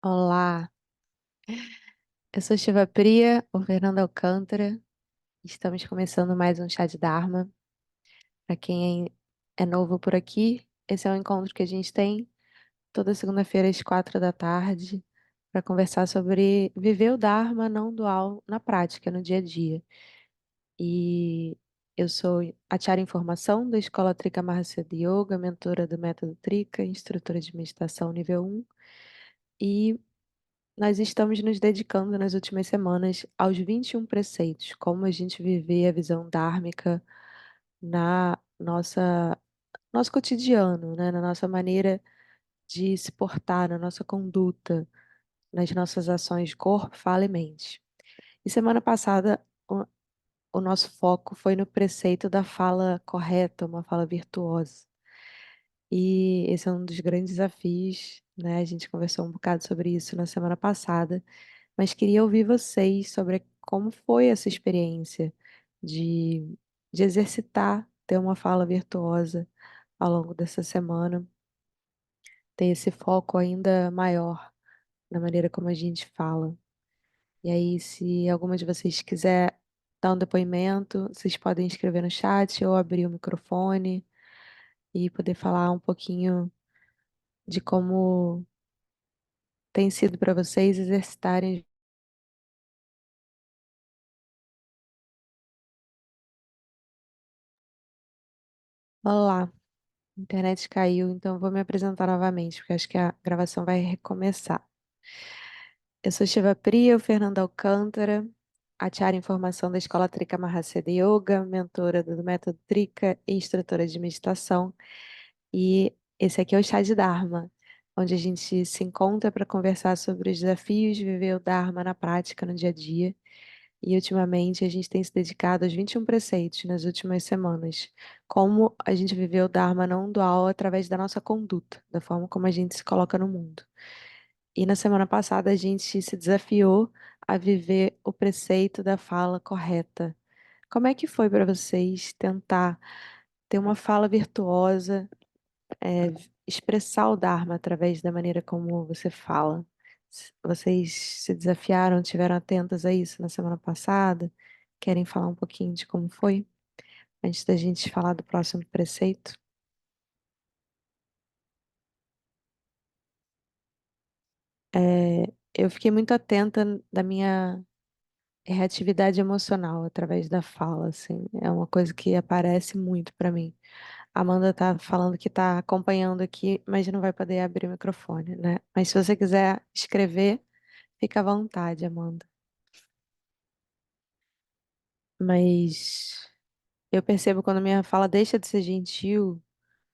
Olá, eu sou Shiva Priya, o Fernando Alcântara. Estamos começando mais um Chá de Dharma. Para quem é novo por aqui, esse é um encontro que a gente tem toda segunda-feira às 4 da tarde para conversar sobre viver o Dharma não dual na prática, no dia a dia. E eu sou Acharya Informação da Escola Trika Mahasiddha Yoga, mentora do Método Trika, instrutora de meditação nível 1. E nós estamos nos dedicando nas últimas semanas aos 21 preceitos, como a gente viver a visão dármica na nosso cotidiano, né? Na nossa maneira de se portar, na nossa conduta, nas nossas ações de corpo, fala e mente. E semana passada o nosso foco foi no preceito da fala correta, uma fala virtuosa. E esse é um dos grandes desafios, né? A gente conversou um bocado sobre isso na semana passada. Mas queria ouvir vocês sobre como foi essa experiência de, de exercitar, ter uma fala virtuosa ao longo dessa semana, ter esse foco ainda maior na maneira como a gente fala. E aí, se alguma de vocês quiser dar um depoimento, vocês podem escrever no chat ou abrir o microfone e poder falar um pouquinho de como tem sido para vocês exercitarem. Olá, a internet caiu, então vou me apresentar novamente, porque acho que a gravação vai recomeçar. Eu sou Shiva Priya, o Fernando Alcântara, Acharya Informação da Escola Trika Mahasiddha Yoga, mentora do Método Trika e instrutora de meditação. E esse aqui é o Chá de Dharma, onde a gente se encontra para conversar sobre os desafios de viver o Dharma na prática, no dia a dia. E ultimamente a gente tem se dedicado aos 21 preceitos nas últimas semanas. Como a gente viveu o Dharma não dual através da nossa conduta, da forma como a gente se coloca no mundo. E na semana passada a gente se desafiou a viver o preceito da fala correta. Como é que foi para vocês tentar ter uma fala virtuosa, expressar o Dharma através da maneira como você fala? Vocês se desafiaram, tiveram atentas a isso na semana passada? Querem falar um pouquinho de como foi? Antes da gente falar do próximo preceito? Eu fiquei muito atenta da minha reatividade emocional através da fala, assim. É uma coisa que aparece muito para mim. A Amanda tá falando que tá acompanhando aqui, mas não vai poder abrir o microfone, né? Mas se você quiser escrever, fica à vontade, Amanda. Mas eu percebo quando minha fala deixa de ser gentil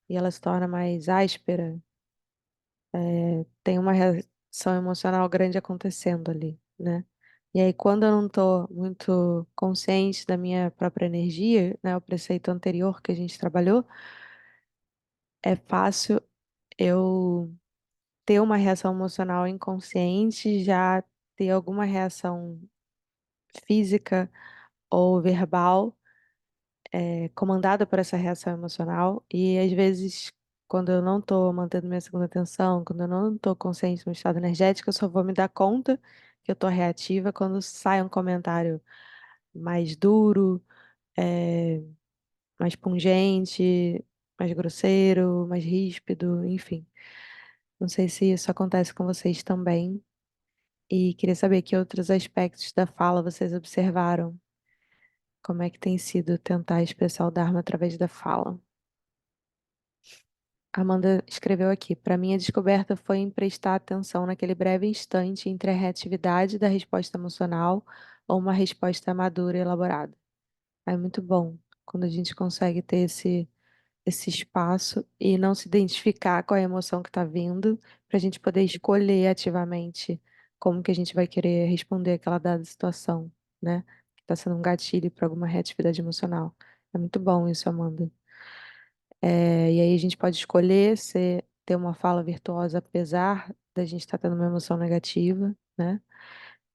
e ela se torna mais áspera, tem uma reação emocional grande acontecendo ali, né? E aí, quando eu não tô muito consciente da minha própria energia, né, o preceito anterior que a gente trabalhou, é fácil eu ter uma reação emocional inconsciente, já ter alguma reação física ou verbal, comandada por essa reação emocional. E às vezes, quando eu não tô mantendo minha segunda atenção, quando eu não tô consciente do meu estado energético, eu só vou me dar conta que eu tô reativa quando sai um comentário mais duro, é, mais pungente, mais grosseiro, mais ríspido, enfim. Não sei se isso acontece com vocês também. E queria saber que outros aspectos da fala vocês observaram. Como é que tem sido tentar expressar o Dharma através da fala? Amanda escreveu aqui: para mim, a descoberta foi em prestar atenção naquele breve instante entre a reatividade da resposta emocional ou uma resposta madura e elaborada. É muito bom quando a gente consegue ter esse espaço e não se identificar com a emoção que está vindo, para a gente poder escolher ativamente como que a gente vai querer responder aquela dada situação, né? Que está sendo um gatilho para alguma reatividade emocional. É muito bom isso, Amanda. E aí a gente pode escolher ter uma fala virtuosa apesar da gente estar tendo uma emoção negativa, né?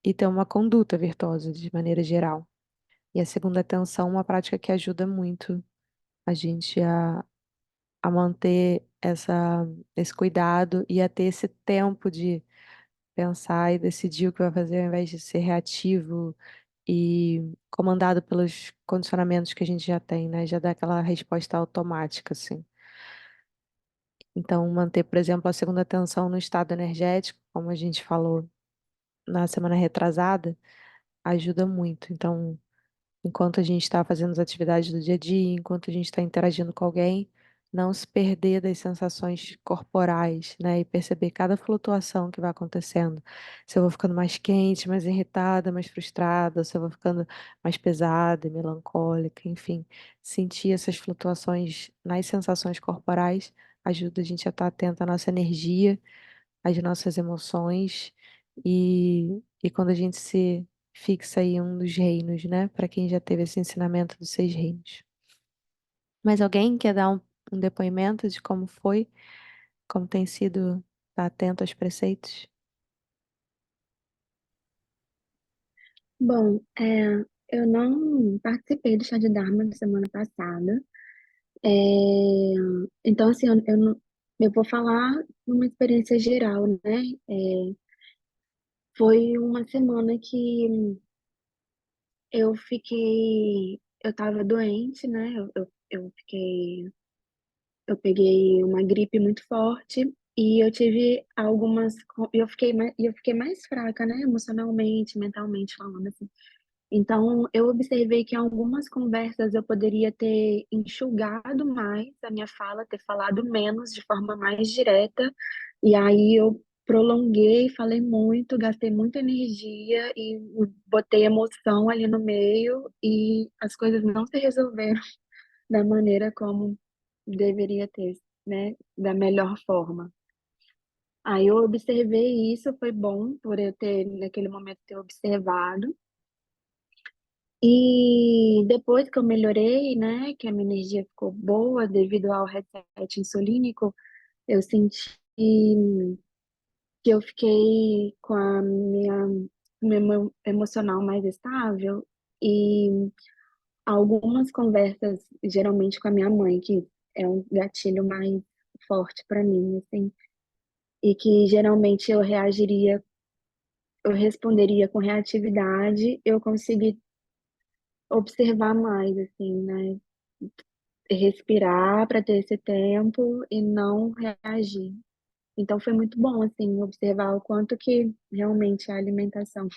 E ter uma conduta virtuosa de maneira geral. E a segunda atenção, uma prática que ajuda muito a gente a manter esse cuidado e a ter esse tempo pensar e decidir o que vai fazer ao invés de ser reativo e comandado pelos condicionamentos que a gente já tem, né? Já dá aquela resposta automática, assim. Então, manter, por exemplo, a segunda atenção no estado energético, como a gente falou na semana retrasada, ajuda muito. Então, enquanto a gente está fazendo as atividades do dia a dia, enquanto a gente está interagindo com alguém, não se perder das sensações corporais, né? E perceber cada flutuação que vai acontecendo. Se eu vou ficando mais quente, mais irritada, mais frustrada, se eu vou ficando mais pesada e melancólica, enfim. Sentir essas flutuações nas sensações corporais ajuda a gente a estar atenta à nossa energia, às nossas emoções e quando a gente se fixa aí em um dos reinos, né? Para quem já teve esse ensinamento dos 6 reinos. Mas alguém quer dar um depoimento de como foi, como tem sido estar atento aos preceitos? Bom, eu não participei do chá de Dharma na semana passada. É, então, assim, eu vou falar uma experiência geral, né? É, Foi uma semana que eu tava doente, né? Eu peguei uma gripe muito forte e eu tive e eu fiquei mais fraca, né? Emocionalmente, mentalmente falando assim. Então, eu observei que em algumas conversas eu poderia ter enxugado mais a minha fala, ter falado menos de forma mais direta, e aí eu prolonguei, falei muito, gastei muita energia e botei emoção ali no meio, e as coisas não se resolveram da maneira como deveria ter, né? Da melhor forma. Aí eu observei isso, foi bom por eu ter, naquele momento, ter observado. E depois que eu melhorei, né, que a minha energia ficou boa devido ao reset insulínico, eu senti que eu fiquei com a meu emocional mais estável e algumas conversas, geralmente com a minha mãe, que é um gatilho mais forte para mim, assim, e que geralmente eu responderia com reatividade, eu consegui observar mais, assim, né? Respirar para ter esse tempo e não reagir. Então foi muito bom assim observar o quanto que realmente a alimentação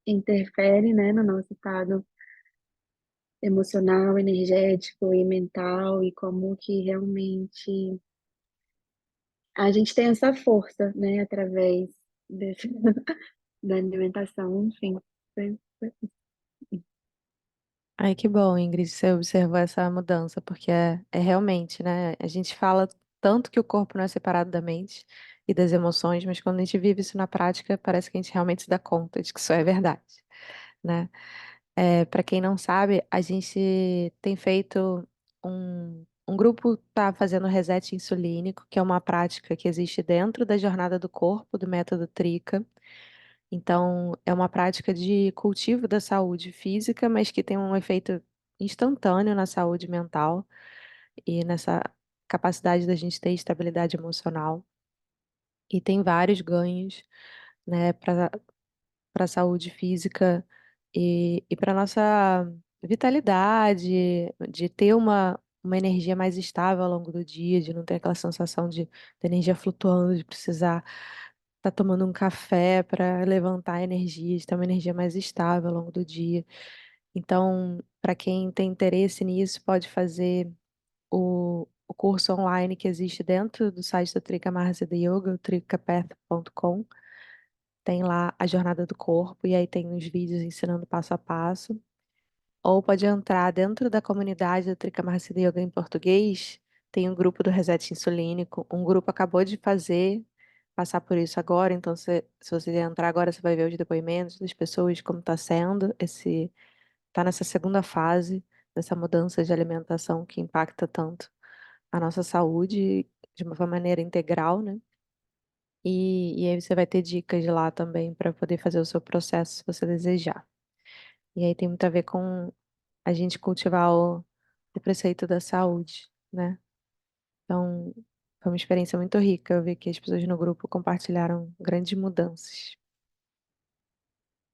interfere, né, no nosso estado emocional, energético e mental e como que realmente a gente tem essa força, né, através desse, da alimentação, enfim. Ai, que bom, Ingrid, você observou essa mudança, porque é realmente, né? A gente fala tanto que o corpo não é separado da mente e das emoções, mas quando a gente vive isso na prática, parece que a gente realmente se dá conta de que isso é verdade, né? Para quem não sabe, a gente tem feito um grupo está fazendo reset insulínico, que é uma prática que existe dentro da jornada do corpo, do método Trica. Então, é uma prática de cultivo da saúde física, mas que tem um efeito instantâneo na saúde mental e nessa capacidade da gente ter estabilidade emocional. E tem vários ganhos, né, para a saúde física e para nossa vitalidade, de ter uma energia mais estável ao longo do dia, de não ter aquela sensação de energia flutuando, de precisar estar tomando um café para levantar a energia, de ter uma energia mais estável ao longo do dia. Então, para quem tem interesse nisso, pode fazer o curso online que existe dentro do site do Trika Mahasiddha Yoga, o trikapath.com. Tem lá a jornada do corpo e aí tem uns vídeos ensinando passo a passo. Ou pode entrar dentro da comunidade do Tricamacida Yoga em português. Tem um grupo do Reset Insulínico. Um grupo acabou de passar por isso agora. Então, se você entrar agora, você vai ver os depoimentos das pessoas, como está sendo tá nessa segunda fase dessa mudança de alimentação que impacta tanto a nossa saúde de uma maneira integral, né? E aí você vai ter dicas de lá também para poder fazer o seu processo se você desejar. E aí tem muito a ver com a gente cultivar o preceito da saúde, né? Então, Foi uma experiência muito rica. Eu vi que as pessoas no grupo compartilharam grandes mudanças.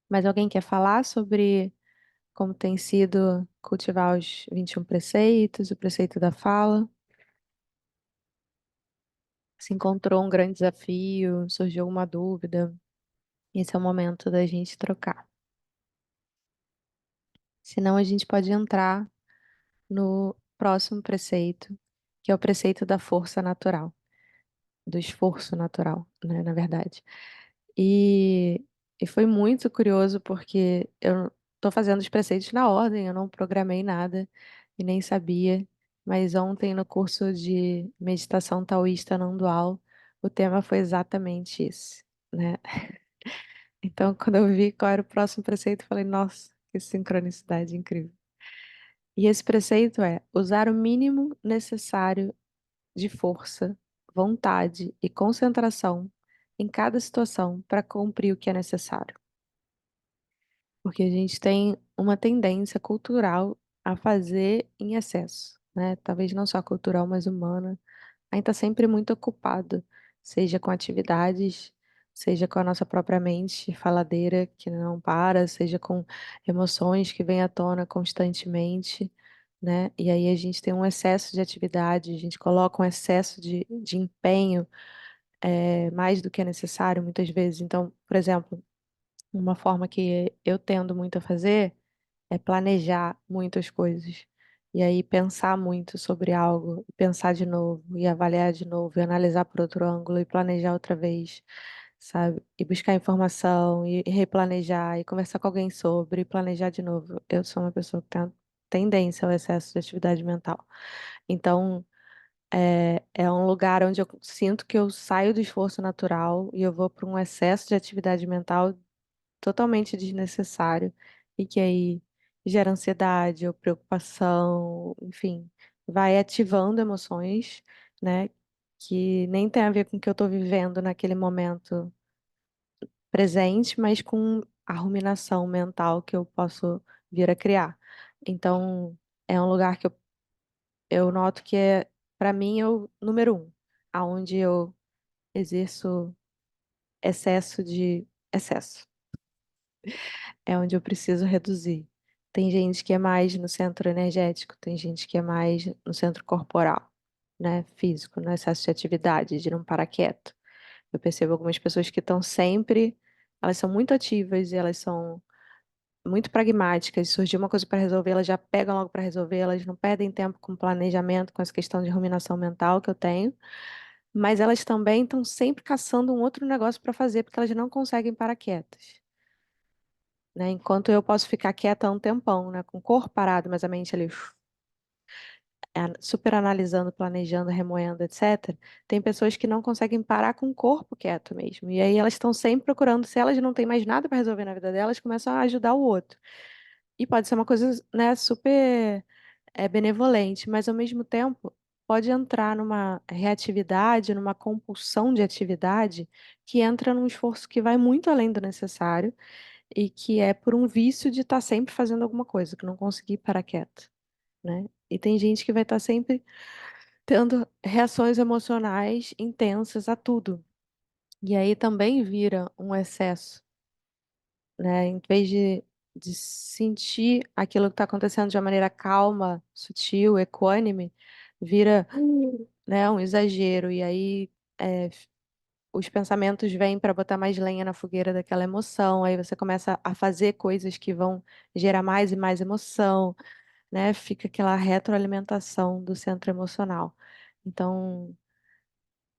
Mas alguém quer falar sobre como tem sido cultivar os 21 preceitos, o preceito da fala? Se encontrou um grande desafio, surgiu alguma dúvida? Esse é o momento da gente trocar. Senão a gente pode entrar no próximo preceito, que é o preceito da força natural, do esforço natural, né, na verdade. E, e foi muito curioso porque eu estou fazendo os preceitos na ordem, eu não programei nada e nem sabia, mas ontem no curso de meditação taoísta não dual, o tema foi exatamente esse, né? Então, quando eu vi qual era o próximo preceito, eu falei, nossa, que sincronicidade incrível. E esse preceito é usar o mínimo necessário de força, vontade e concentração em cada situação para cumprir o que é necessário. Porque a gente tem uma tendência cultural a fazer em excesso, né? Talvez não só cultural, mas humana. A gente está sempre muito ocupado, seja com atividades, seja com a nossa própria mente faladeira que não para, seja com emoções que vêm à tona constantemente, né? E aí a gente tem um excesso de atividade, a gente coloca um excesso de empenho, mais do que é necessário muitas vezes. Então, por exemplo, uma forma que eu tendo muito a fazer é planejar muitas coisas. E aí pensar muito sobre algo, e pensar de novo, e avaliar de novo, e analisar por outro ângulo, e planejar outra vez, sabe? E buscar informação, e replanejar, e conversar com alguém sobre, e planejar de novo. Eu sou uma pessoa que tem tendência ao excesso de atividade mental. Então, é um lugar onde eu sinto que eu saio do esforço natural e eu vou para um excesso de atividade mental totalmente desnecessário e que aí gera ansiedade ou preocupação, enfim, vai ativando emoções, né, que nem tem a ver com o que eu estou vivendo naquele momento presente, mas com a ruminação mental que eu posso vir a criar. Então, é um lugar que eu noto que é, para mim, é o número um, aonde eu exerço excesso de excesso. É onde eu preciso reduzir. Tem gente que é mais no centro energético, tem gente que é mais no centro corporal, né? Físico, no excesso de atividade, de não parar quieto. Eu percebo algumas pessoas que estão sempre, elas são muito ativas e elas são muito pragmáticas. Surgiu uma coisa para resolver, elas já pegam logo para resolver, elas não perdem tempo com planejamento, com essa questão de ruminação mental que eu tenho. Mas elas também estão sempre caçando um outro negócio para fazer, porque elas não conseguem parar quietas, né? Enquanto eu posso ficar quieta um tempão, né? Com o corpo parado, mas a mente ali super analisando, planejando, remoendo, etc. Tem pessoas que não conseguem parar com o corpo quieto mesmo. E aí elas estão sempre procurando, se elas não têm mais nada para resolver na vida delas, começam a ajudar o outro. E pode ser uma coisa, né, super benevolente, mas ao mesmo tempo pode entrar numa reatividade, numa compulsão de atividade que entra num esforço que vai muito além do necessário e que é por um vício de estar sempre fazendo alguma coisa, que não conseguir parar quieto, né? E tem gente que vai estar sempre tendo reações emocionais intensas a tudo. E aí também vira um excesso, né? Em vez de sentir aquilo que está acontecendo de uma maneira calma, sutil, equânime, vira, né, um exagero. E aí é, os pensamentos vêm para botar mais lenha na fogueira daquela emoção, aí você começa a fazer coisas que vão gerar mais e mais emoção, né? Fica aquela retroalimentação do centro emocional. Então,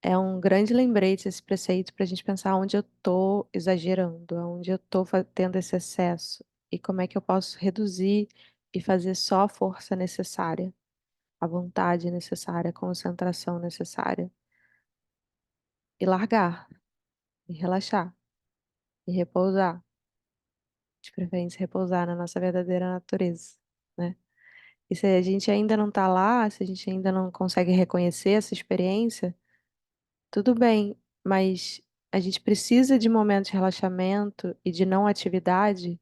é um grande lembrete esse preceito para a gente pensar onde eu estou exagerando, onde eu estou tendo esse excesso e como é que eu posso reduzir e fazer só a força necessária, a vontade necessária, a concentração necessária e largar, e relaxar, e repousar. De preferência repousar na nossa verdadeira natureza, né? E se a gente ainda não está lá, se a gente ainda não consegue reconhecer essa experiência, tudo bem, mas a gente precisa de momentos de relaxamento e de não atividade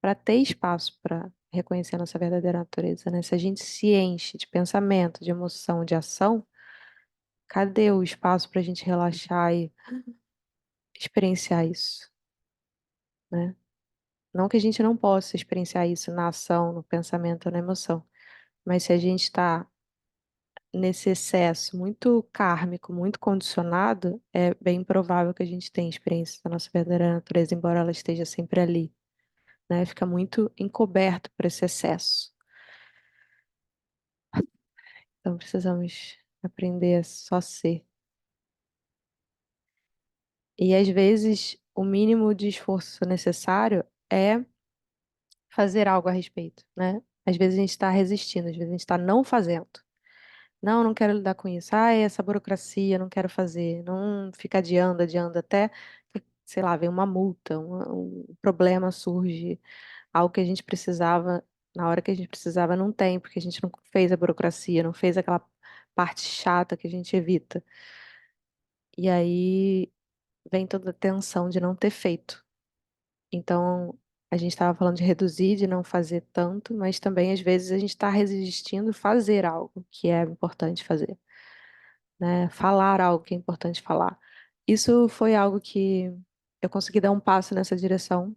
para ter espaço para reconhecer a nossa verdadeira natureza, né? Se a gente se enche de pensamento, de emoção, de ação, cadê o espaço para a gente relaxar e experienciar isso, né? Não que a gente não possa experienciar isso na ação, no pensamento, na emoção, mas se a gente está nesse excesso muito kármico, muito condicionado, é bem provável que a gente tenha experiência da nossa verdadeira natureza, embora ela esteja sempre ali, né? Fica muito encoberto por esse excesso. Então precisamos aprender a só ser. E às vezes o mínimo de esforço necessário é fazer algo a respeito, né? Às vezes a gente está resistindo, às vezes a gente está não fazendo. Não, não quero lidar com isso. Ah, essa burocracia, não quero fazer. Não fica adiando, adiando até, que, sei lá, vem uma multa, um problema surge, algo que a gente precisava, na hora que a gente precisava, não tem, porque a gente não fez a burocracia, não fez aquela parte chata que a gente evita. E aí vem toda a tensão de não ter feito. Então, a gente estava falando de reduzir, de não fazer tanto, mas também às vezes a gente está resistindo fazer algo que é importante fazer, né? Falar algo que é importante falar. Isso foi algo que eu consegui dar um passo nessa direção.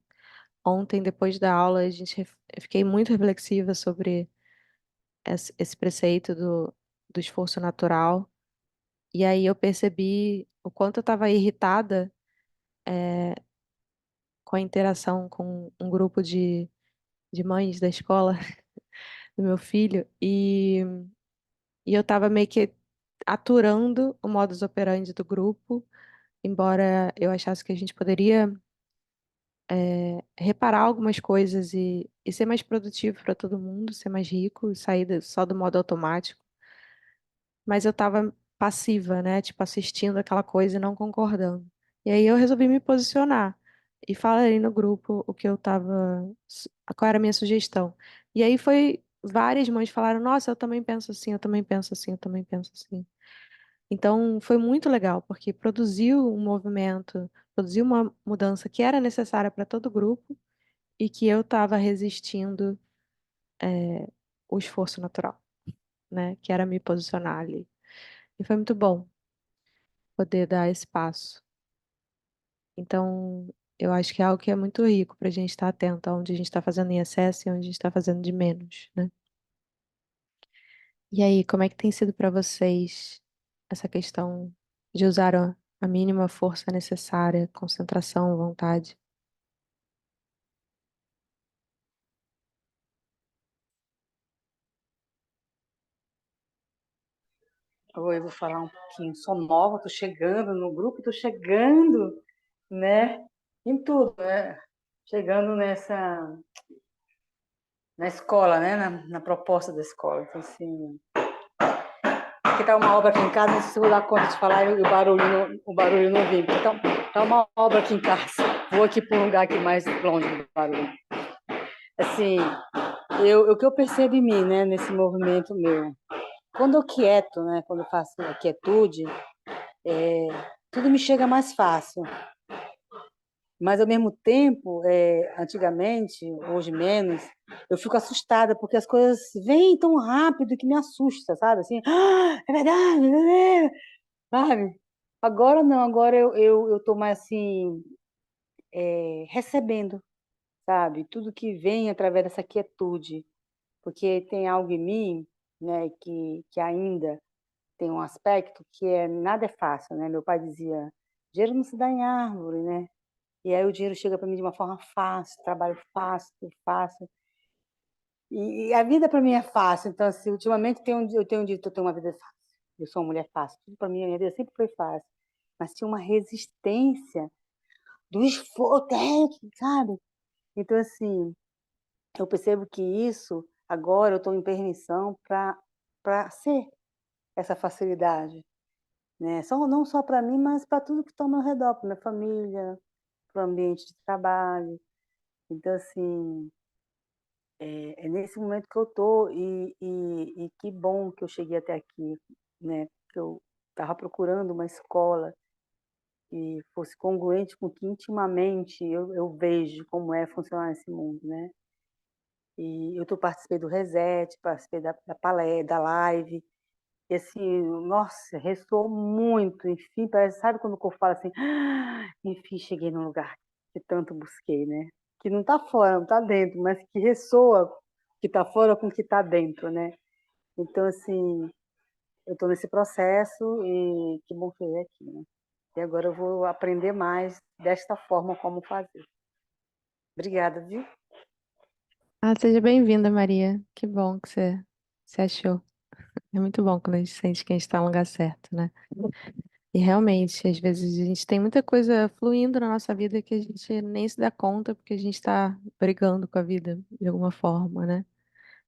Ontem, depois da aula, eu fiquei muito reflexiva sobre esse preceito do esforço natural. E aí eu percebi o quanto eu estava irritada com a interação com um grupo de mães da escola do meu filho. E eu estava meio que aturando o modus operandi do grupo, embora eu achasse que a gente poderia reparar algumas coisas e ser mais produtivo para todo mundo, ser mais rico, sair só do modo automático. Mas eu estava passiva, né? Tipo, assistindo aquela coisa e não concordando. E aí eu resolvi me posicionar e falei no grupo o que eu estava, qual era a minha sugestão. E aí foi, várias mães falaram, nossa, eu também penso assim, eu também penso assim, eu também penso assim. Então foi muito legal, porque produziu um movimento, produziu uma mudança que era necessária para todo o grupo e que eu estava resistindo o esforço natural, né? Que era me posicionar ali. E foi muito bom poder dar espaço. Então, eu acho que é algo que é muito rico para a gente estar atento aonde a gente está fazendo em excesso e onde a gente está fazendo de menos, né? E aí, como é que tem sido para vocês essa questão de usar a mínima força necessária, concentração, vontade? Oi, eu vou falar um pouquinho. Sou nova, tô chegando no grupo, tô chegando, né? Em tudo, né? Chegando na escola, né? Na proposta da escola. Então, assim, aqui tá uma obra aqui em casa, não sei se eu vou dar conta de falar e o barulho não vir. Então, tá uma obra aqui em casa. Vou aqui para um lugar aqui mais longe do barulho. Assim, o que eu percebo em mim, né? Nesse movimento meu. Quando eu quieto, né? Quando eu faço a quietude, tudo me chega mais fácil. Mas, ao mesmo tempo, antigamente, hoje menos, eu fico assustada, porque as coisas vêm tão rápido que me assusta, sabe? Assim, é verdade, sabe? Agora não, agora eu tô mais assim, recebendo, sabe? Tudo que vem através dessa quietude, porque tem algo em mim, né, que ainda tem um aspecto que nada é fácil, né? Meu pai dizia, dinheiro não se dá em árvore, né? E aí o dinheiro chega para mim de uma forma fácil, trabalho fácil, tudo fácil. E a vida para mim é fácil. Então, assim, ultimamente eu tenho dito que eu tenho uma vida fácil. Eu sou uma mulher fácil. Tudo para mim, a minha vida sempre foi fácil. Mas tinha uma resistência do esforço, sabe? Então, assim, eu percebo que isso, agora eu estou em permissão para ser essa facilidade, né? Não só para mim, mas para tudo que está ao meu redor, para minha família, para o ambiente de trabalho. Então, assim, é nesse momento que eu tô e que bom que eu cheguei até aqui, né? Que eu estava procurando uma escola que fosse congruente com o que intimamente eu vejo como é funcionar esse mundo, né? E participei do Reset, participei da palestra, da live, E assim, nossa, ressoou muito, enfim, parece, sabe quando o corpo fala assim: enfim, cheguei no lugar que tanto busquei, né. Que não tá fora, não tá dentro, mas que ressoa que tá fora com o que tá dentro, né. Então assim, eu tô nesse processo e que bom que eu veio aqui, né. E agora eu vou aprender mais desta forma como fazer. Obrigada, viu. Ah, seja bem-vinda, Maria. Que bom que você achou. É muito bom quando a gente sente que a gente está no lugar certo, né? E realmente, às vezes a gente tem muita coisa fluindo na nossa vida que a gente nem se dá conta porque a gente está brigando com a vida de alguma forma, né?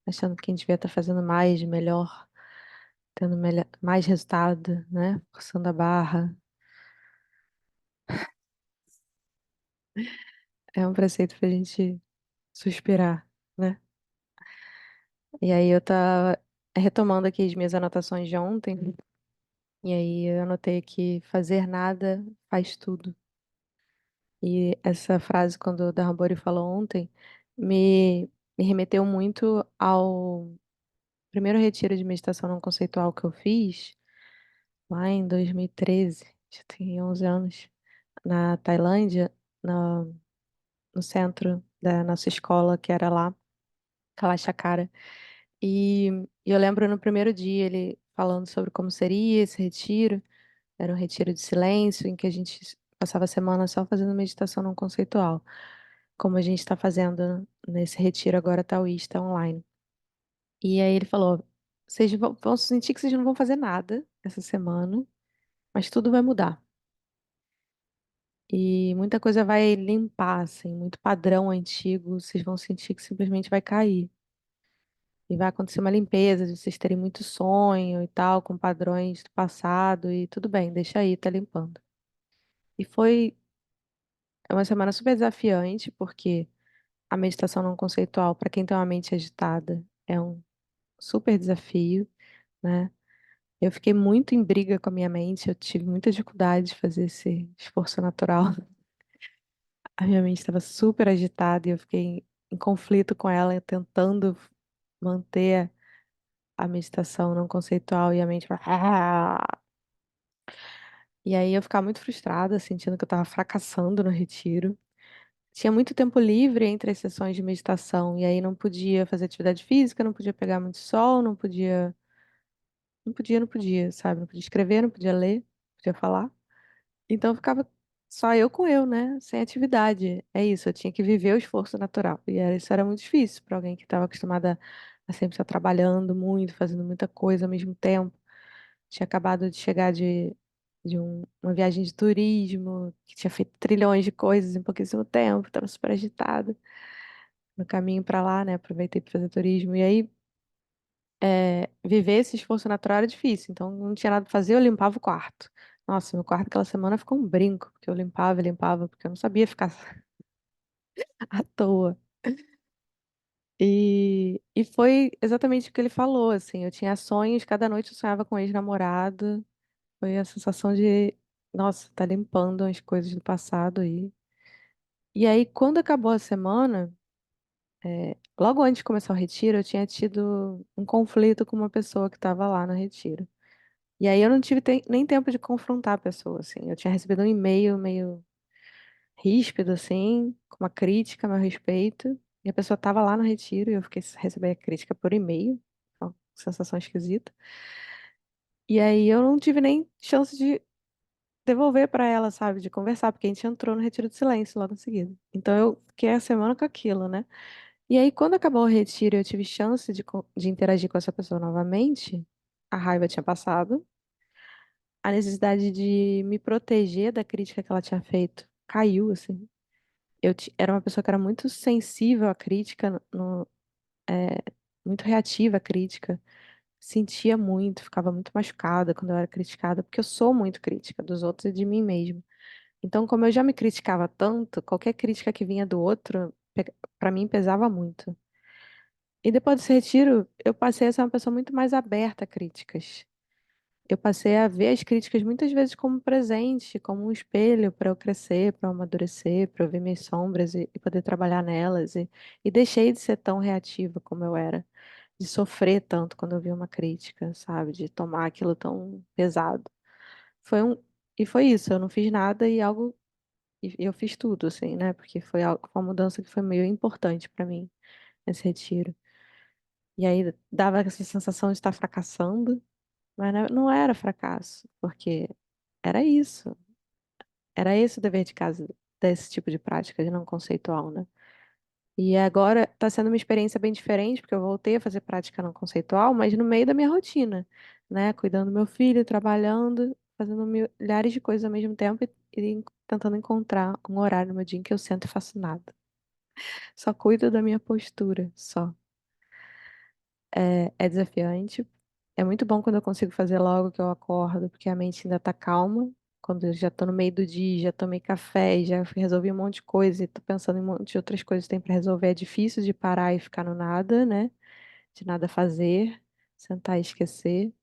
Achando que a gente devia estar fazendo mais, melhor, tendo mais resultado, né? Forçando a barra. É um preceito pra gente suspirar, né? E aí eu tava retomando aqui as minhas anotações de ontem, e aí eu anotei que fazer nada faz tudo. E essa frase, quando o Darrambori falou ontem, me remeteu muito ao primeiro retiro de meditação não conceitual que eu fiz, lá em 2013, já tem 11 anos, na Tailândia, no centro da nossa escola, que era lá, Kalachakara. E eu lembro no primeiro dia ele falando sobre como seria esse retiro. Era um retiro de silêncio, em que a gente passava a semana só fazendo meditação não conceitual, como a gente está fazendo nesse retiro agora taoísta online. E aí ele falou: vocês vão sentir que vocês não vão fazer nada essa semana, mas tudo vai mudar. E muita coisa vai limpar, assim, muito padrão antigo, vocês vão sentir que simplesmente vai cair. E vai acontecer uma limpeza, de vocês terem muito sonho e tal, com padrões do passado, e tudo bem, deixa aí, tá limpando. E foi uma semana super desafiante, porque a meditação não conceitual, para quem tem uma mente agitada, é um super desafio, né? Eu fiquei muito em briga com a minha mente, eu tive muita dificuldade de fazer esse esforço natural. A minha mente estava super agitada e eu fiquei em conflito com ela, tentando manter a meditação não conceitual e a mente. E aí eu ficava muito frustrada, sentindo que eu estava fracassando no retiro. Tinha muito tempo livre entre as sessões de meditação, e aí não podia fazer atividade física, não podia pegar muito sol, não podia, sabe? Não podia escrever, não podia ler, não podia falar. Então eu ficava só eu com eu, né? Sem atividade. É isso, eu tinha que viver o esforço natural. Isso era muito difícil para alguém que estava acostumada a sempre estar trabalhando muito, fazendo muita coisa ao mesmo tempo. Tinha acabado de chegar de uma viagem de turismo, que tinha feito trilhões de coisas em pouquíssimo tempo, estava super agitada no caminho para lá, né? Aproveitei para fazer turismo. E aí, viver esse esforço natural era difícil, então não tinha nada para fazer, eu limpava o quarto. Nossa, meu quarto aquela semana ficou um brinco, porque eu limpava e limpava, porque eu não sabia ficar à toa. E foi exatamente o que ele falou, assim, eu tinha sonhos, cada noite eu sonhava com um ex-namorado, foi a sensação de, nossa, tá limpando as coisas do passado aí. E aí, quando acabou a semana, logo antes de começar o retiro, eu tinha tido um conflito com uma pessoa que estava lá no retiro. E aí eu não tive nem tempo de confrontar a pessoa, assim. Eu tinha recebido um e-mail meio ríspido, assim, com uma crítica a meu respeito. E a pessoa estava lá no retiro e eu fiquei receber a crítica por e-mail. Uma sensação esquisita. E aí eu não tive nem chance de devolver para ela, sabe, de conversar, porque a gente entrou no retiro de silêncio logo em seguida. Então eu fiquei a semana com aquilo, né? E aí, quando acabou o retiro e eu tive chance de interagir com essa pessoa novamente, a raiva tinha passado, a necessidade de me proteger da crítica que ela tinha feito caiu, assim. Era uma pessoa que era muito sensível à crítica, é, muito reativa à crítica, sentia muito, ficava muito machucada quando eu era criticada, porque eu sou muito crítica dos outros e de mim mesma. Então, como eu já me criticava tanto, qualquer crítica que vinha do outro, pra mim pesava muito. E depois desse retiro, eu passei a ser uma pessoa muito mais aberta a críticas. Eu passei a ver as críticas muitas vezes como presente, como um espelho para eu crescer, para eu amadurecer, para eu ver minhas sombras e poder trabalhar nelas. E deixei de ser tão reativa como eu era. de sofrer tanto quando eu vi uma crítica, sabe? De tomar aquilo tão pesado. Foi um, e foi isso, eu não fiz nada e eu fiz tudo, assim, né? Porque foi uma mudança que foi meio importante pra mim, esse retiro. E aí dava essa sensação de estar fracassando, mas não era fracasso, porque era isso. Era esse o dever de casa desse tipo de prática de não conceitual, né? E agora está sendo uma experiência bem diferente, porque eu voltei a fazer prática não conceitual, mas no meio da minha rotina, né? Cuidando do meu filho, trabalhando, fazendo milhares de coisas ao mesmo tempo e tentando encontrar um horário no meu dia em que eu sento e faço nada. Só cuido da minha postura, só. É desafiante. É muito bom quando eu consigo fazer logo que eu acordo, porque a mente ainda tá calma. Quando eu já tô no meio do dia, já tomei café, e já resolvi um monte de coisa e tô pensando em um monte de outras coisas que tem pra resolver. É difícil de parar e ficar no nada, né? De nada fazer, sentar e esquecer.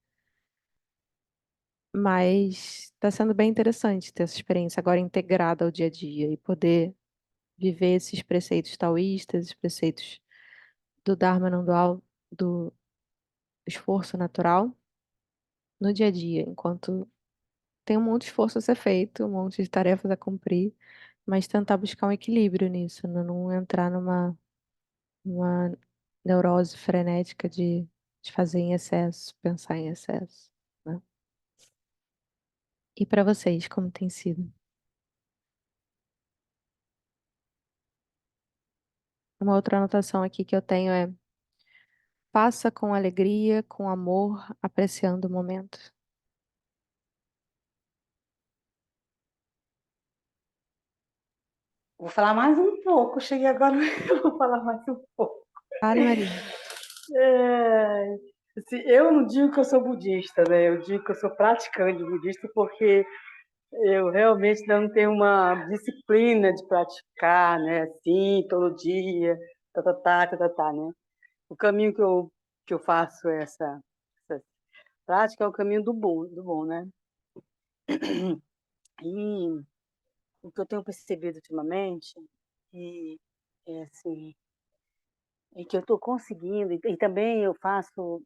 Mas tá sendo bem interessante ter essa experiência agora integrada ao dia a dia e poder viver esses preceitos taoístas, esses preceitos do Dharma não dual, do esforço natural no dia a dia, enquanto tem um monte de esforço a ser feito, um monte de tarefas a cumprir, mas tentar buscar um equilíbrio nisso, né? Não entrar numa neurose frenética de fazer em excesso, pensar em excesso, né? E para vocês, como tem sido? Uma outra anotação aqui que eu tenho é: faça com alegria, com amor, apreciando o momento. Vou falar mais um pouco, cheguei agora, eu vou falar mais um pouco. Fale, Maria. É, assim, eu não digo que eu sou budista, né? Eu digo que eu sou praticante budista porque eu realmente não tenho uma disciplina de praticar, né? Assim, todo dia, né? O caminho que eu faço essa prática é o caminho do bom, né? E o que eu tenho percebido ultimamente e é assim, é que eu estou conseguindo e também eu faço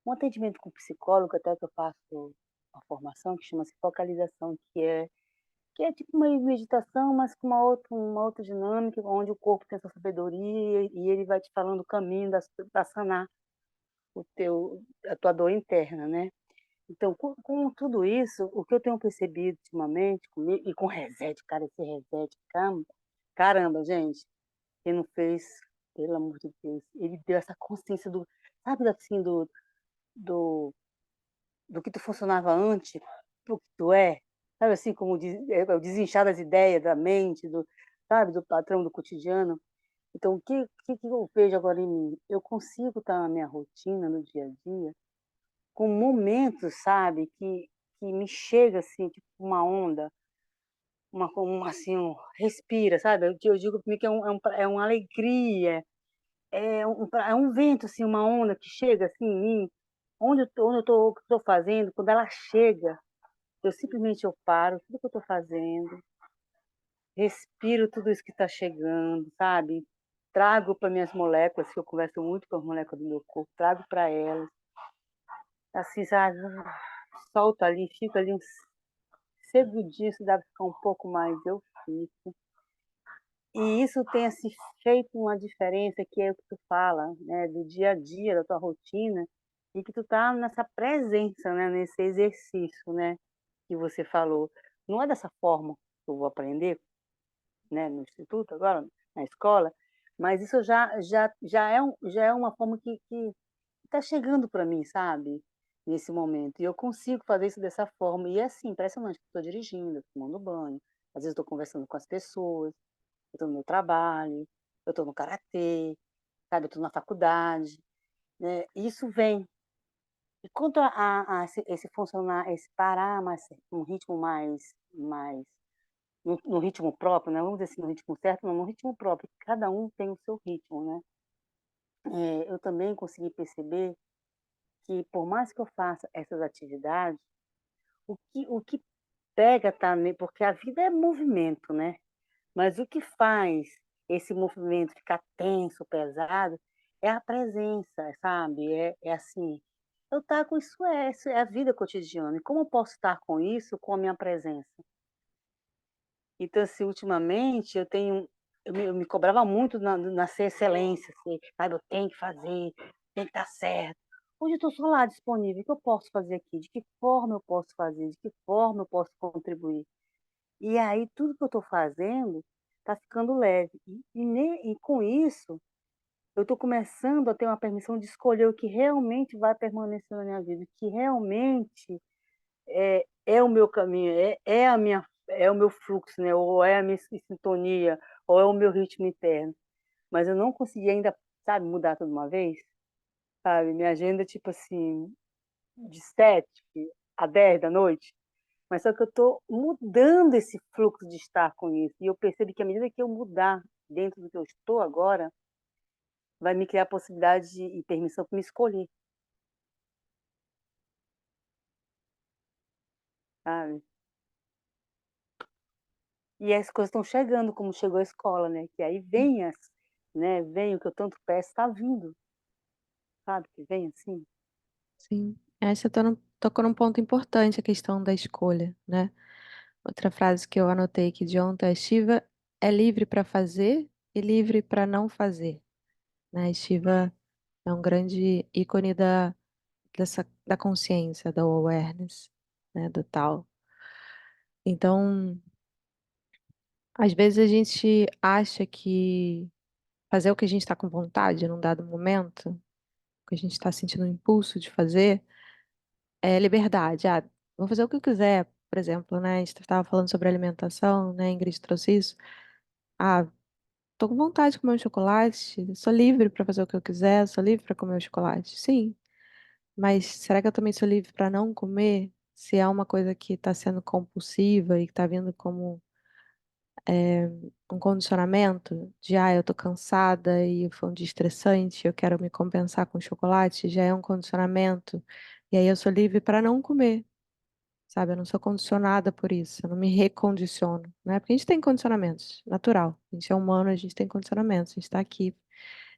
um atendimento com psicólogo, até que eu faço uma formação que chama-se focalização, que é tipo uma meditação, mas com uma outra dinâmica, onde o corpo tem essa sabedoria e ele vai te falando o caminho para sanar a tua dor interna, né? Então, com tudo isso, o que eu tenho percebido ultimamente comigo, e com reset, cara, esse reset, caramba, gente, quem não fez, pelo amor de Deus, ele deu essa consciência sabe assim, do que tu funcionava antes, pro que tu é, sabe assim, como o desinchar das ideias, da mente, sabe, do patrão do cotidiano. Então, o que eu vejo agora em mim? Eu consigo estar na minha rotina, no dia a dia, com momentos, sabe, que me chega assim, tipo uma onda, assim, respira, sabe? Eu digo para mim que é uma alegria, é um vento, assim, uma onda que chega assim em mim, onde eu tô fazendo, quando ela chega, eu paro tudo que eu estou fazendo, respiro tudo isso que está chegando, sabe? Trago para minhas moléculas, que eu converso muito com as moléculas do meu corpo, trago para elas, assim, sabe? Solto ali, fico ali uns segundinhos, se dá para ficar um pouco mais, eu fico. E isso tem assim, feito uma diferença, que é o que tu fala, né, do dia a dia, da tua rotina, e que tu tá nessa presença, né, nesse exercício, né, que você falou. Não é dessa forma que eu vou aprender, né, no instituto agora, na escola, mas isso já é uma forma que está chegando para mim, sabe, nesse momento. E eu consigo fazer isso dessa forma. E é assim, impressionante, estou dirigindo, tomando banho, às vezes estou conversando com as pessoas, eu estou no meu trabalho, eu estou no karatê, sabe, eu estou na faculdade, né? Isso vem. E quanto a esse funcionar, esse parar mais, um ritmo mais no ritmo próprio, né? Vamos dizer assim, no ritmo certo, não, no ritmo próprio. Cada um tem o seu ritmo, né? Eu também consegui perceber que, por mais que eu faça essas atividades, o que pega tá, porque a vida é movimento, né? Mas o que faz esse movimento ficar tenso, pesado, é a presença, sabe, é assim, eu estar com isso isso é a vida cotidiana, e como eu posso estar com isso com a minha presença? Então, assim, ultimamente eu me cobrava muito na ser excelência, assim, "Sabe, eu tenho que fazer, tem que estar certo". Hoje eu estou só lá disponível, o que eu posso fazer aqui? De que forma eu posso fazer? De que forma eu posso contribuir? E aí tudo que eu estou fazendo está ficando leve. E com isso, eu estou começando a ter uma permissão de escolher o que realmente vai permanecer na minha vida, o que realmente é o meu caminho, é o meu fluxo, né, ou é a minha sintonia, ou é o meu ritmo interno. Mas eu não consegui ainda, sabe, mudar tudo de uma vez, sabe. Minha agenda, tipo assim, de 7 a 10 da noite, mas só que eu estou mudando esse fluxo de estar com isso, e eu percebo que à medida que eu mudar dentro do que eu estou agora, vai me criar possibilidade e permissão para me escolher, sabe. E as coisas estão chegando, como chegou a escola, né, que aí vem o que eu tanto peço, está vindo, sabe, que vem assim. Sim. Acho que você tocou num ponto importante, a questão da escolha, né? Outra frase que eu anotei aqui de ontem é: Shiva é livre para fazer e livre para não fazer, né? Shiva é um grande ícone da consciência, da awareness, né? Do tal. Então, às vezes a gente acha que fazer o que a gente está com vontade num dado momento, o que a gente está sentindo um impulso de fazer, é liberdade. Ah, vou fazer o que eu quiser, por exemplo, né? A gente estava falando sobre alimentação, né? A Ingrid trouxe isso. Ah, tô com vontade de comer um chocolate, sou livre para fazer o que eu quiser, sou livre para comer o chocolate. Sim, mas será que eu também sou livre para não comer? Se é uma coisa que está sendo compulsiva e que está vindo como um condicionamento de, eu tô cansada e foi um dia estressante, eu quero me compensar com chocolate, já é um condicionamento. E aí eu sou livre para não comer, sabe? Eu não sou condicionada por isso, eu não me recondiciono, né? Porque a gente tem condicionamentos, natural. A gente é humano, a gente tem condicionamentos, a gente está aqui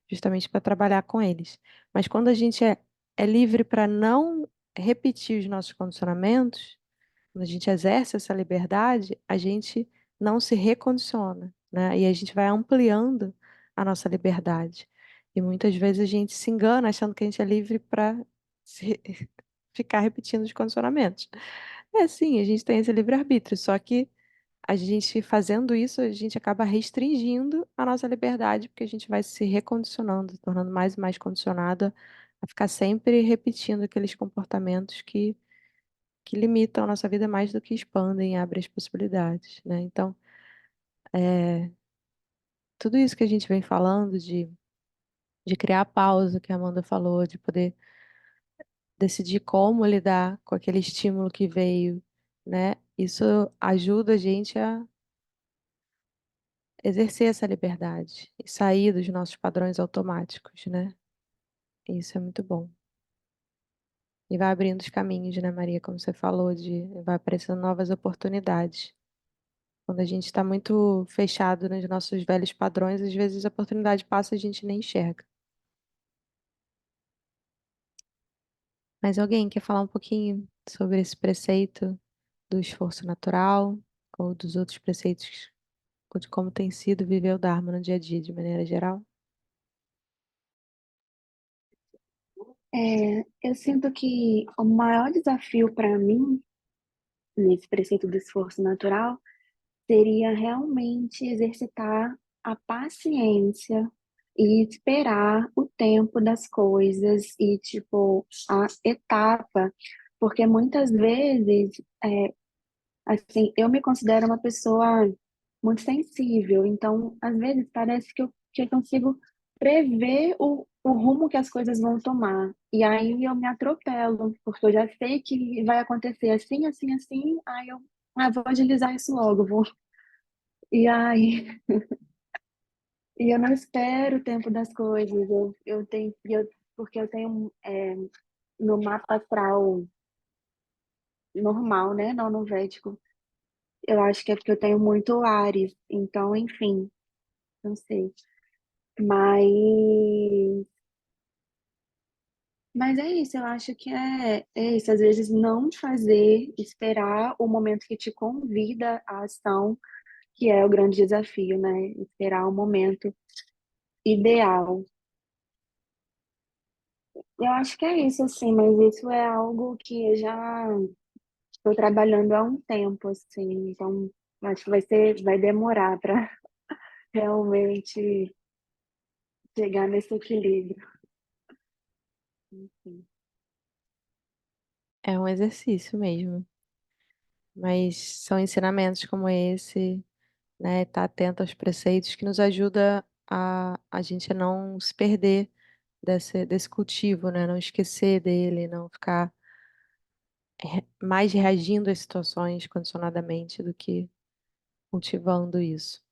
justamente para trabalhar com eles. Mas quando a gente é livre para não repetir os nossos condicionamentos, quando a gente exerce essa liberdade, a gente não se recondiciona, né? E a gente vai ampliando a nossa liberdade. E muitas vezes a gente se engana achando que a gente é livre para ficar repetindo os condicionamentos. É sim, a gente tem esse livre-arbítrio, só que a gente fazendo isso, a gente acaba restringindo a nossa liberdade, porque a gente vai se recondicionando, se tornando mais e mais condicionada a ficar sempre repetindo aqueles comportamentos que limitam a nossa vida mais do que expandem e abrem as possibilidades, né? Então, é, tudo isso que a gente vem falando de criar a pausa que a Amanda falou, de poder decidir como lidar com aquele estímulo que veio, né? Isso ajuda a gente a exercer essa liberdade e sair dos nossos padrões automáticos, né? Isso é muito bom. E vai abrindo os caminhos, né, Maria? Como você falou, vai aparecendo novas oportunidades. Quando a gente está muito fechado nos nossos velhos padrões, às vezes a oportunidade passa e a gente nem enxerga. Mas alguém quer falar um pouquinho sobre esse preceito do esforço natural ou dos outros preceitos, ou de como tem sido viver o Dharma no dia a dia, de maneira geral? Eu sinto que o maior desafio para mim, nesse preceito do esforço natural, seria realmente exercitar a paciência e esperar o tempo das coisas e, tipo, a etapa, porque muitas vezes, assim, eu me considero uma pessoa muito sensível, então, às vezes, parece que eu consigo prever o rumo que as coisas vão tomar. E aí eu me atropelo, porque eu já sei que vai acontecer assim, assim, assim, aí eu vou agilizar isso logo, vou. E aí, e eu não espero o tempo das coisas, eu tenho, porque eu tenho no mapa astral normal, né, não no védico, eu acho que é porque eu tenho muito Áries, então, enfim. não sei. Mas mas é isso, eu acho que é isso, às vezes não fazer, esperar o momento que te convida à ação, que é o grande desafio, né, esperar o momento ideal. Eu acho que é isso, assim, mas isso é algo que eu já estou trabalhando há um tempo, assim, então acho que vai demorar para realmente chegar nesse equilíbrio. Enfim. É um exercício mesmo. Mas são ensinamentos como esse, né? Estar atento aos preceitos que nos ajuda a gente não se perder desse cultivo, né? Não esquecer dele, não ficar mais reagindo às situações condicionadamente do que cultivando isso.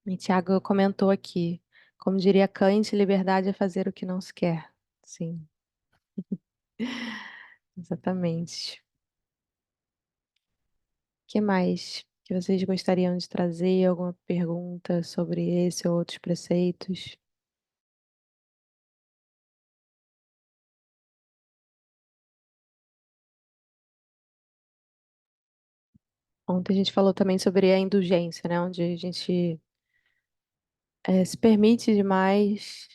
E Tiago comentou aqui, como diria Kant, liberdade é fazer o que não se quer. Sim, exatamente. O que mais que vocês gostariam de trazer? Alguma pergunta sobre esse ou outros preceitos? Ontem a gente falou também sobre a indulgência, né? Onde a gente se permite demais,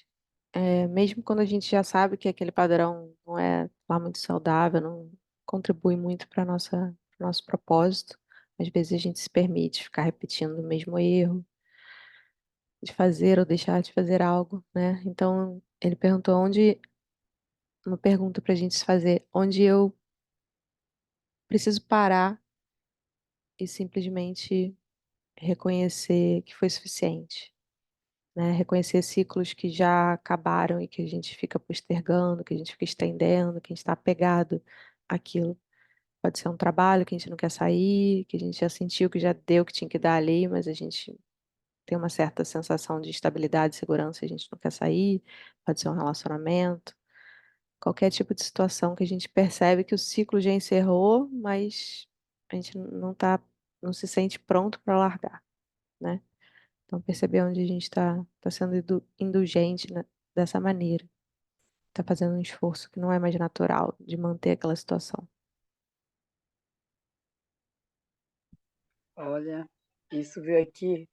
mesmo quando a gente já sabe que aquele padrão não é lá muito saudável, não contribui muito para nosso propósito. Às vezes a gente se permite ficar repetindo o mesmo erro, de fazer ou deixar de fazer algo, né? Então ele perguntou uma pergunta para a gente se fazer, onde eu preciso parar e simplesmente reconhecer que foi suficiente, né? Reconhecer ciclos que já acabaram e que a gente fica postergando, que a gente fica estendendo, que a gente está apegado àquilo. Pode ser um trabalho que a gente não quer sair, que a gente já sentiu que já deu o que tinha que dar ali, mas a gente tem uma certa sensação de estabilidade e segurança, e a gente não quer sair. Pode ser um relacionamento, qualquer tipo de situação que a gente percebe que o ciclo já encerrou, mas a gente não se sente pronto para largar, né? Então, perceber onde a gente está sendo indulgente, né, dessa maneira. Está fazendo um esforço que não é mais natural de manter aquela situação. Olha, isso veio aqui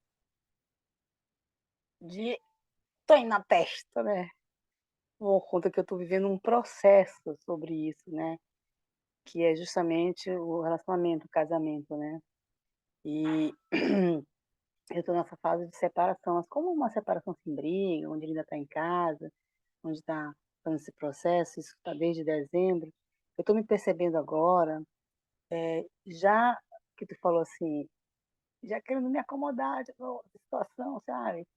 de tem na testa, né? Por conta que eu estou vivendo um processo sobre isso, né? Que é justamente o relacionamento, o casamento, né? E eu estou nessa fase de separação, mas como uma separação sem briga, onde ele ainda está em casa, onde está fazendo esse processo, isso está desde dezembro. Eu estou me percebendo agora, já que tu falou assim, já querendo me acomodar de novo, situação, sabe?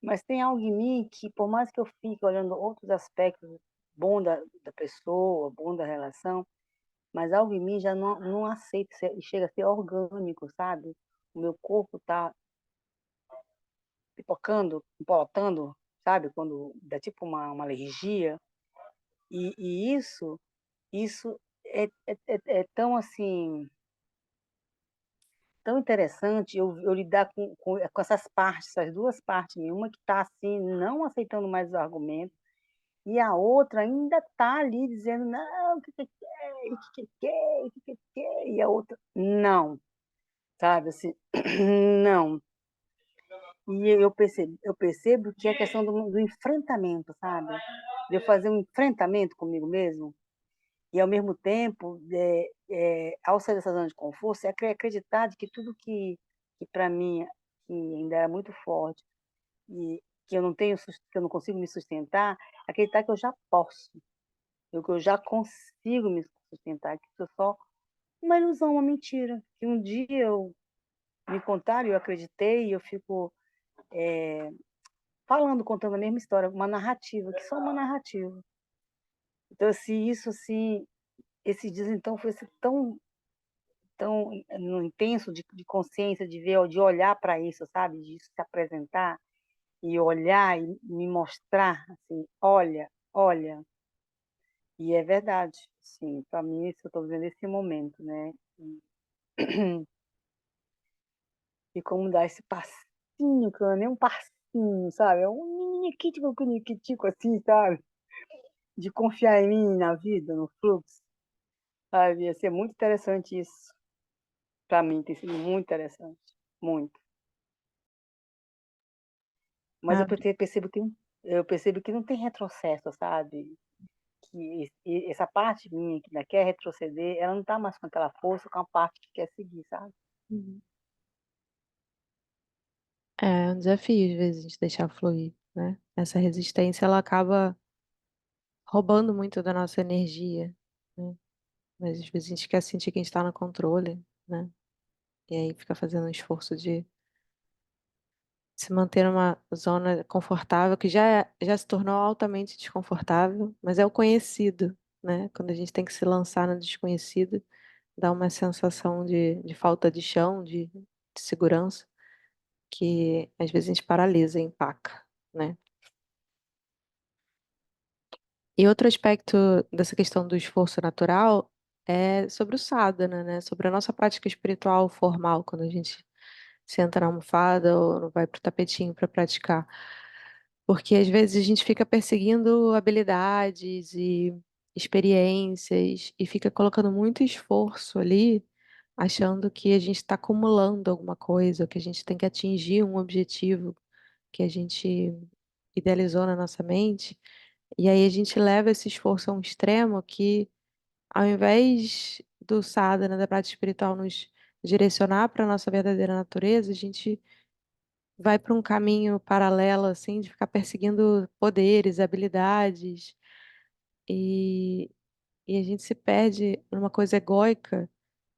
Mas tem algo em mim que, por mais que eu fique olhando outros aspectos bom da pessoa, bom da relação, mas algo em mim já não aceita e chega a ser orgânico, sabe? O meu corpo está pipocando, empolotando, sabe? Quando dá tipo uma alergia. E isso é tão assim, tão interessante eu lidar com essas partes, essas duas partes, uma que está assim, não aceitando mais os argumentos, e a outra ainda está ali dizendo, não, o que que quer, o que que quer, o que que quer, e a outra, não, sabe, assim, não. E eu percebo que é questão do enfrentamento, sabe? De eu fazer um enfrentamento comigo mesmo, e ao mesmo tempo, ao sair dessa zona de conforto, é acreditar de que tudo que para mim que ainda era muito forte e que eu não tenho, que eu não consigo me sustentar, acreditar que eu já posso, que eu já consigo me sustentar, que isso é só uma ilusão, uma mentira. Que um dia eu me contaram, eu acreditei, e eu fico falando, contando a mesma história, uma narrativa, que só uma narrativa. Então, assim, isso assim, esses dias então foi assim, tão no intenso de consciência, de ver, de olhar para isso, sabe? De se apresentar e olhar e me mostrar, assim, olha, olha. E é verdade, sim, para mim isso eu estou vivendo esse momento, né? E como dar esse passinho, que não é nem um passinho, sabe? É um niquitico assim, sabe? De confiar em mim, na vida, no fluxo, sabe? Ia ser muito interessante isso. Pra mim, tem sido muito interessante. Muito. Mas Ah, eu percebo que não tem retrocesso, sabe? Que essa parte minha que ainda quer retroceder, ela não tá mais com aquela força, com a parte que quer seguir, sabe? uhum. É um desafio, às vezes, a gente deixar fluir, né? Essa resistência, ela acaba roubando muito da nossa energia, né? Mas às vezes a gente quer sentir que a gente está no controle, né? E aí fica fazendo um esforço de se manter numa zona confortável, que já se tornou altamente desconfortável, mas é o conhecido, né? Quando a gente tem que se lançar no desconhecido, dá uma sensação de falta de chão, de segurança, que às vezes a gente paralisa e empaca, né? E outro aspecto dessa questão do esforço natural é sobre o sadhana, né? Sobre a nossa prática espiritual formal, quando a gente senta na almofada ou vai para o tapetinho para praticar. Porque às vezes a gente fica perseguindo habilidades e experiências e fica colocando muito esforço ali, achando que a gente está acumulando alguma coisa, ou que a gente tem que atingir um objetivo que a gente idealizou na nossa mente. E aí a gente leva esse esforço a um extremo que, ao invés do sadhana, da prática espiritual, nos direcionar para a nossa verdadeira natureza, a gente vai para um caminho paralelo, assim, de ficar perseguindo poderes, habilidades, e, e a gente se perde numa coisa egóica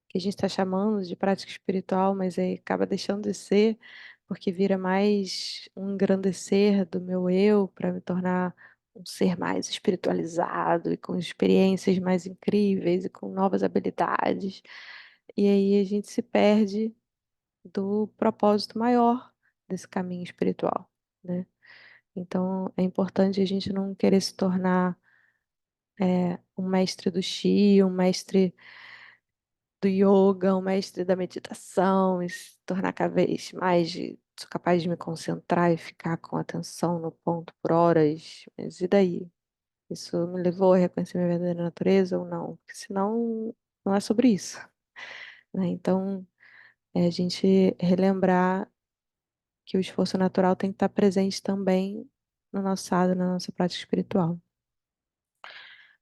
que a gente está chamando de prática espiritual, mas aí acaba deixando de ser, porque vira mais um engrandecer do meu eu para me tornar um ser mais espiritualizado e com experiências mais incríveis e com novas habilidades. E aí a gente se perde do propósito maior desse caminho espiritual, né? Então é importante a gente não querer se tornar um mestre do Xi, um mestre do yoga, um mestre da meditação, e se tornar cada vez mais sou capaz de me concentrar e ficar com atenção no ponto por horas. Mas e daí? Isso me levou a reconhecer minha verdadeira natureza ou não? Porque senão não é sobre isso, né? Então, é a gente relembrar que o esforço natural tem que estar presente também no nosso sadhana, na nossa prática espiritual.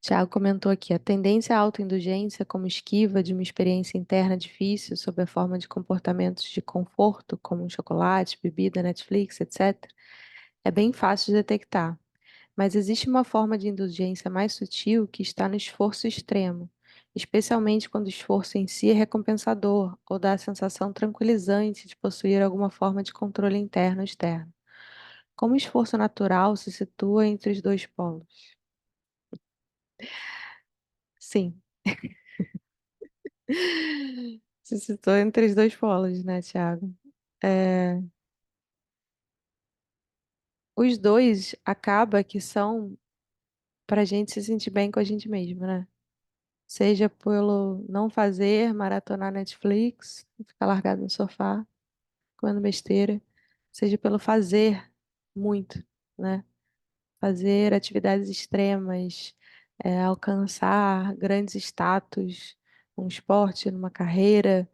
Tiago comentou aqui, a tendência à autoindulgência como esquiva de uma experiência interna difícil sob a forma de comportamentos de conforto, como um chocolate, bebida, Netflix, etc., é bem fácil de detectar. Mas existe uma forma de indulgência mais sutil que está no esforço extremo, especialmente quando o esforço em si é recompensador ou dá a sensação tranquilizante de possuir alguma forma de controle interno ou externo. Como o esforço natural se situa entre os dois polos? Sim. Se citou entre os dois polos, né, Thiago? É, os dois acaba que são para a gente se sentir bem com a gente mesmo, né? Seja pelo não fazer, maratonar Netflix, ficar largado no sofá, comendo besteira, seja pelo fazer muito, né? Fazer atividades extremas, alcançar grandes status, um esporte, numa carreira,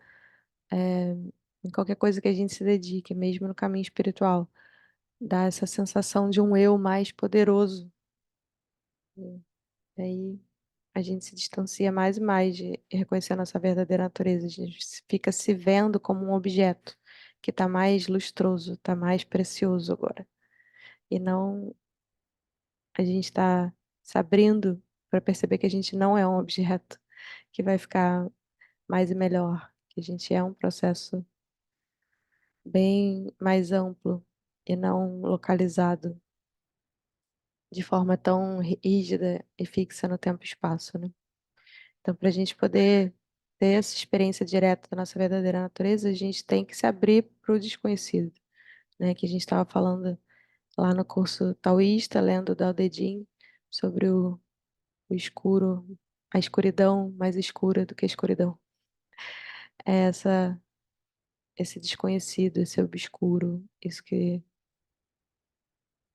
em qualquer coisa que a gente se dedique, mesmo no caminho espiritual. Dá essa sensação de um eu mais poderoso. E aí a gente se distancia mais e mais de reconhecer a nossa verdadeira natureza. A gente fica se vendo como um objeto que está mais lustroso, está mais precioso agora. E não a gente está se abrindo para perceber que a gente não é um objeto que vai ficar mais e melhor, que a gente é um processo bem mais amplo e não localizado de forma tão rígida e fixa no tempo e espaço, né? Então, para a gente poder ter essa experiência direta da nossa verdadeira natureza, a gente tem que se abrir para o desconhecido, né? Que a gente estava falando lá no curso taoísta, lendo o Dao De Jing, sobre o escuro, a escuridão mais escura do que a escuridão. É esse desconhecido, esse obscuro, isso que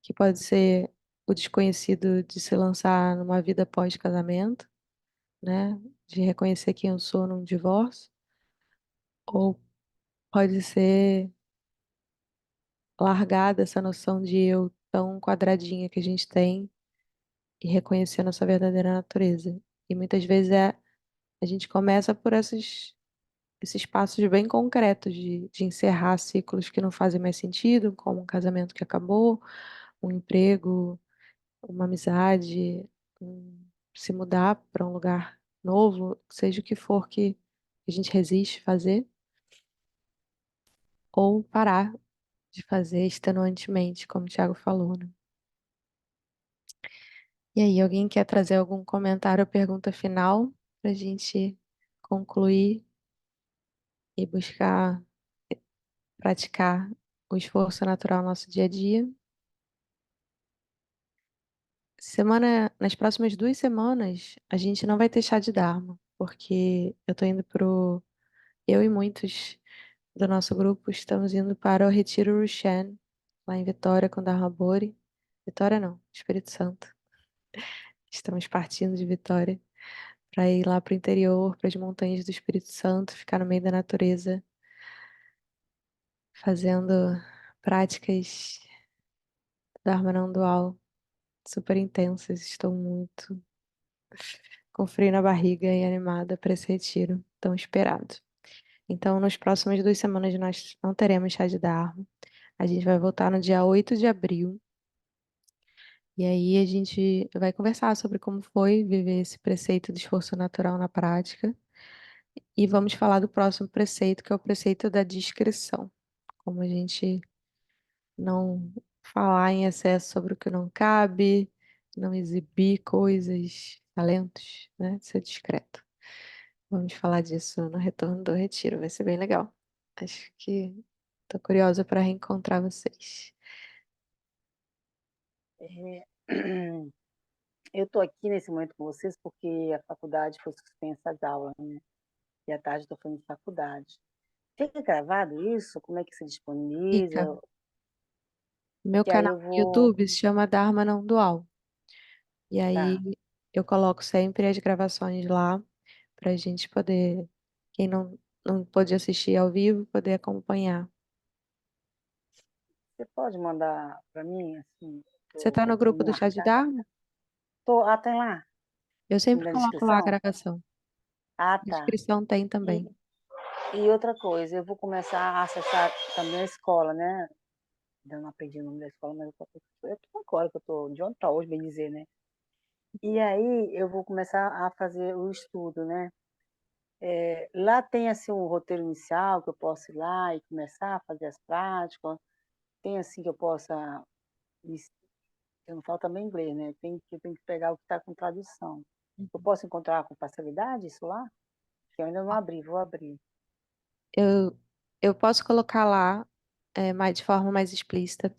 que pode ser o desconhecido de se lançar numa vida pós-casamento, né? De reconhecer quem eu sou num divórcio, ou pode ser largar dessa noção de eu tão quadradinha que a gente tem e reconhecer a nossa verdadeira natureza. E muitas vezes a gente começa por esses passos bem concretos de encerrar ciclos que não fazem mais sentido, como um casamento que acabou, um emprego, uma amizade, se mudar para um lugar novo, seja o que for que a gente resiste fazer, ou parar de fazer extenuantemente, como o Thiago falou, né? E aí, alguém quer trazer algum comentário ou pergunta final para a gente concluir e buscar praticar o esforço natural no nosso dia a dia? Nas próximas 2 semanas, a gente não vai ter chá de Dharma, porque eu tô indo eu e muitos do nosso grupo estamos indo para o Retiro Rushen, lá em Vitória, com Dharma Bori. Vitória não, Espírito Santo. Estamos partindo de Vitória para ir lá para o interior, para as montanhas do Espírito Santo, ficar no meio da natureza, fazendo práticas Dharma não dual super intensas. Estou muito com frio na barriga e animada para esse retiro tão esperado. Então, nas próximas 2 semanas, nós não teremos chá de Dharma. A gente vai voltar no dia 8 de abril. E aí a gente vai conversar sobre como foi viver esse preceito de esforço natural na prática. E vamos falar do próximo preceito, que é o preceito da discrição. Como a gente não falar em excesso sobre o que não cabe, não exibir coisas, talentos, né? Ser discreto. Vamos falar disso no retorno do retiro, vai ser bem legal. Acho que tô curiosa para reencontrar vocês. É, eu estou aqui nesse momento com vocês porque a faculdade foi suspensa as aulas, né? E à tarde estou fazendo faculdade. Fica gravado isso? Como é que se Fica. disponibiliza? Meu Que aí canal eu no vou. YouTube se chama Dharma Não Dual. E aí Tá. eu coloco sempre as gravações lá pra gente poder, quem não pôde assistir ao vivo, poder acompanhar. Você pode mandar para mim, assim, Você tá no por grupo me do Chá de marcar? Dharma? Tem lá, Eu sempre na coloco lá a descrição? gravação. Ah, A tá. descrição tem E, também. e outra coisa, eu vou começar a acessar também a escola, né? Eu não aprendi o nome da escola, mas eu tô agora que eu tô de ontem para hoje, bem dizer, né? E aí eu vou começar a fazer o estudo, né? Lá tem assim um roteiro inicial que eu posso ir lá e começar a fazer as práticas. Tem assim que eu possa, eu não falo também inglês, né? Eu tenho que pegar o que está com tradução. Eu posso encontrar com facilidade isso lá? Que eu ainda não abri, vou abrir. Eu, eu posso colocar lá, de forma mais explícita,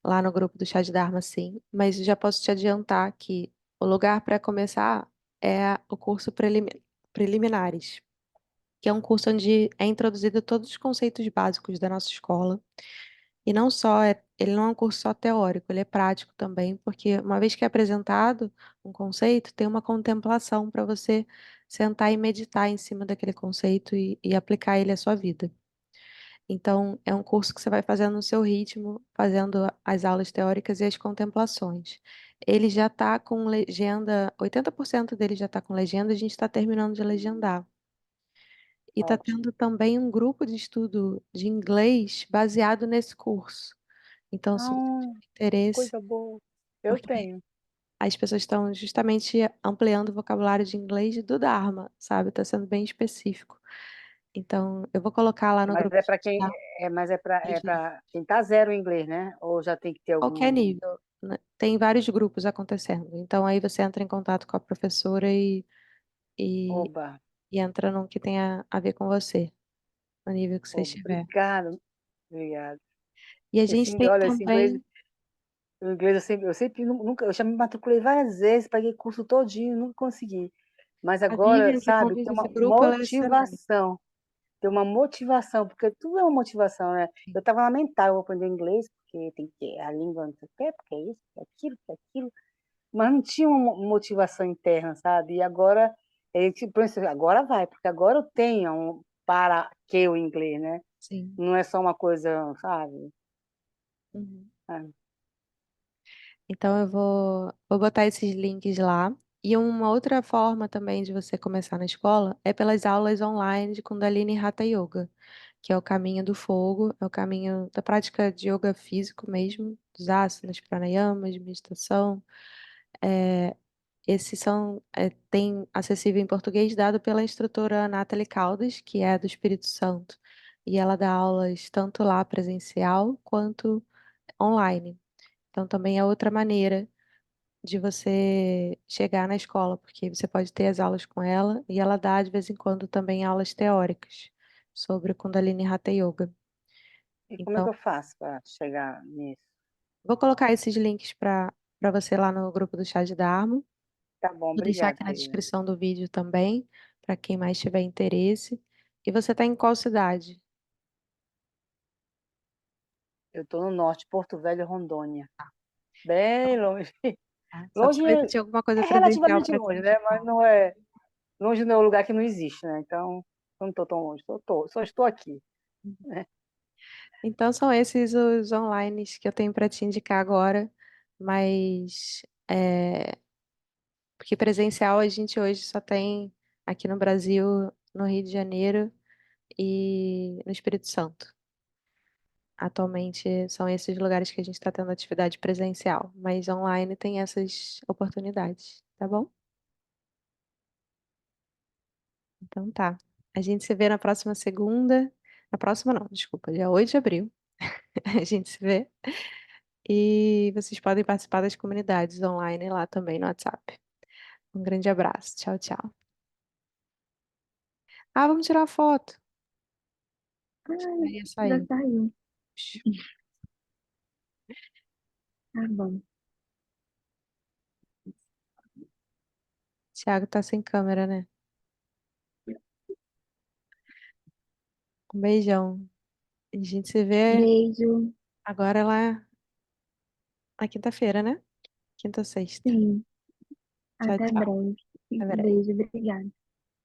lá no grupo do Chá de Dharma, sim, mas já posso te adiantar que o lugar para começar é o curso Preliminares, que é um curso onde é introduzido todos os conceitos básicos da nossa escola. E não só, ele não é um curso só teórico, ele é prático também, porque uma vez que é apresentado um conceito, tem uma contemplação para você sentar e meditar em cima daquele conceito e aplicar ele à sua vida. Então, é um curso que você vai fazendo no seu ritmo, fazendo as aulas teóricas e as contemplações. Ele já está com legenda, 80% dele já está com legenda, a gente está terminando de legendar. E está Ótimo. tendo também um grupo de estudo de inglês baseado nesse curso. Então, se você Ah, tiver interesse, coisa boa. Eu porque tenho. as pessoas estão justamente ampliando o vocabulário de inglês do Dharma, sabe? Está sendo bem específico. Então, eu vou colocar lá no Mas grupo é para quem tá? é para quem tá zero em inglês, né? Ou já tem que ter Qualquer algum. nível, né? Tem vários grupos acontecendo. Então, aí você entra em contato com a professora e, Oba, e entra no que tenha a ver com você, no nível que você estiver. obrigado, obrigado. E a gente tem Olha, também o inglês eu sempre nunca, eu já me matriculei várias vezes, paguei curso todinho, nunca consegui. Mas a agora, Vivian, que sabe, conduz esse grupo, ela é excelente. tem uma motivação, porque tudo é uma motivação, né? Eu estava lamentável aprender inglês, porque tem que a língua não sei o quê, porque é isso, porque é aquilo, porque é aquilo. Mas não tinha uma motivação interna, sabe? E agora, tipo, agora vai, porque agora eu tenho para que o inglês, né? Sim. Não é só uma coisa, sabe? Uhum. É. Então eu vou botar esses links lá. E uma outra forma também de você começar na escola é pelas aulas online de Kundalini Hatha Yoga, que é o caminho do fogo, é o caminho da prática de yoga físico mesmo, dos asanas, pranayamas, de meditação. É, esses são, tem acessível em português, dado pela instrutora Nathalie Caldas, que é do Espírito Santo. E ela dá aulas tanto lá presencial quanto online. Então também é outra maneira de você chegar na escola, porque você pode ter as aulas com ela e ela dá de vez em quando também aulas teóricas sobre o Kundalini Hatha Yoga. E como é que Então, eu faço para chegar nisso? vou colocar esses links para você lá no grupo do Chá de Dharma. Tá bom, Vou deixar obrigada, aqui na querida. descrição do vídeo também, para quem mais tiver interesse. E você está em qual cidade? Eu estou no norte, Porto Velho, Rondônia. Bem longe. Tá? Só para Longe saber se tinha alguma coisa é presencial relativamente para te longe, né? indicar. Mas não é. Longe não é um lugar que não existe, né? Então, eu não estou tão longe. Só estou aqui, né? Então são esses os online que eu tenho para te indicar agora, mas porque presencial a gente hoje só tem aqui no Brasil, no Rio de Janeiro e no Espírito Santo. Atualmente são esses lugares que a gente está tendo atividade presencial, mas online tem essas oportunidades, tá bom? Então tá. A gente se vê na próxima segunda. Na próxima não, desculpa, dia 8 de abril. A gente se vê. E vocês podem participar das comunidades online lá também no WhatsApp. Um grande abraço. Tchau, tchau. Ah, vamos tirar uma foto. Ai, Aí já saiu. saiu. Tá bom. Thiago tá sem câmera, né? Um beijão. A gente se vê Beijo. agora lá na quinta-feira, né? Quinta ou sexta. Sim, Tchau, até tchau. breve. Até breve. Beijo, obrigada.